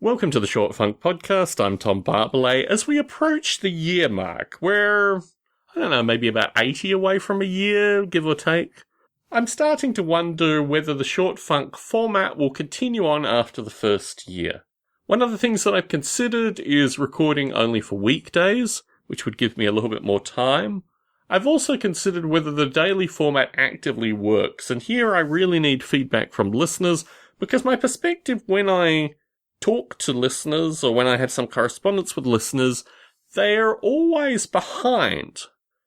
Welcome to the Short Funk Podcast. I'm Tom Barbalet. As we approach the year mark, we're, maybe about 80 away from a year, give or take, I'm starting to wonder whether the Short Funk format will continue on after the first year. One of the things that I've considered is recording only for weekdays, which would give me a little bit more time. I've also considered whether the daily format actively works, and here I really need feedback from listeners, because my perspective when I talk to listeners, or when I have some correspondence with listeners, they are always behind.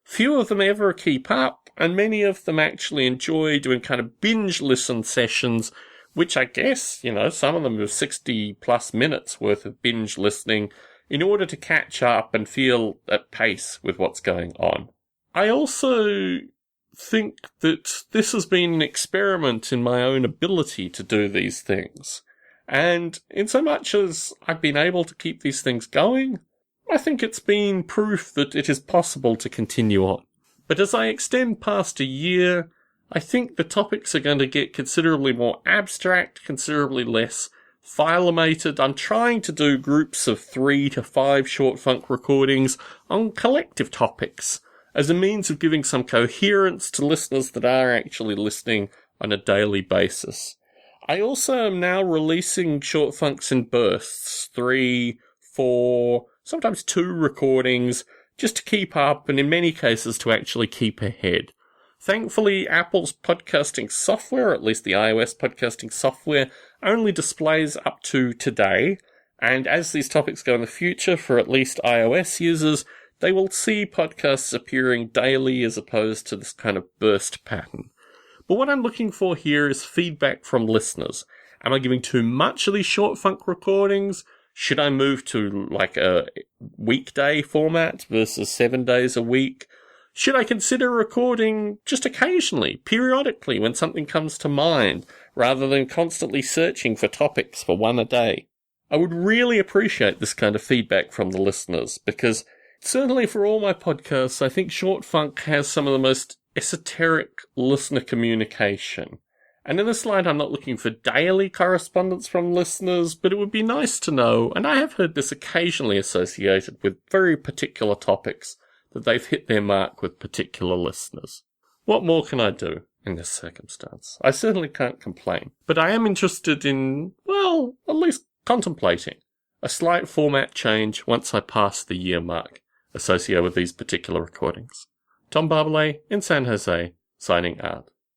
Few of them ever keep up, and many of them actually enjoy doing kind of binge listen sessions, which I guess, some of them are 60 plus minutes worth of binge listening in order to catch up and feel at pace with what's going on. I also think that this has been an experiment in my own ability to do these things. And in so much as I've been able to keep these things going, I think it's been proof that it is possible to continue on. But as I extend past a year, I think the topics are going to get considerably more abstract, considerably less file-mated. I'm trying to do groups of 3 to 5 Short Funk recordings on collective topics as a means of giving some coherence to listeners that are actually listening on a daily basis. I also am now releasing Short Funks in bursts, 3, 4, sometimes 2 recordings, just to keep up, and in many cases to actually keep ahead. Thankfully, Apple's podcasting software, at least the iOS podcasting software, only displays up to today, and as these topics go in the future for at least iOS users, they will see podcasts appearing daily as opposed to this kind of burst pattern. But what I'm looking for here is feedback from listeners. Am I giving too much of these Short Funk recordings? Should I move to like a weekday format versus 7 days a week? Should I consider recording just occasionally, periodically, when something comes to mind, rather than constantly searching for topics for one a day? I would really appreciate this kind of feedback from the listeners, because certainly for all my podcasts, I think Short Funk has some of the most esoteric listener communication. And in this slide, I'm not looking for daily correspondence from listeners, but it would be nice to know, and I have heard this occasionally associated with very particular topics, that they've hit their mark with particular listeners. What more can I do in this circumstance? I certainly can't complain, but I am interested in, at least contemplating a slight format change once I pass the year mark associated with these particular recordings. Tom Barbalet in San Jose, signing out.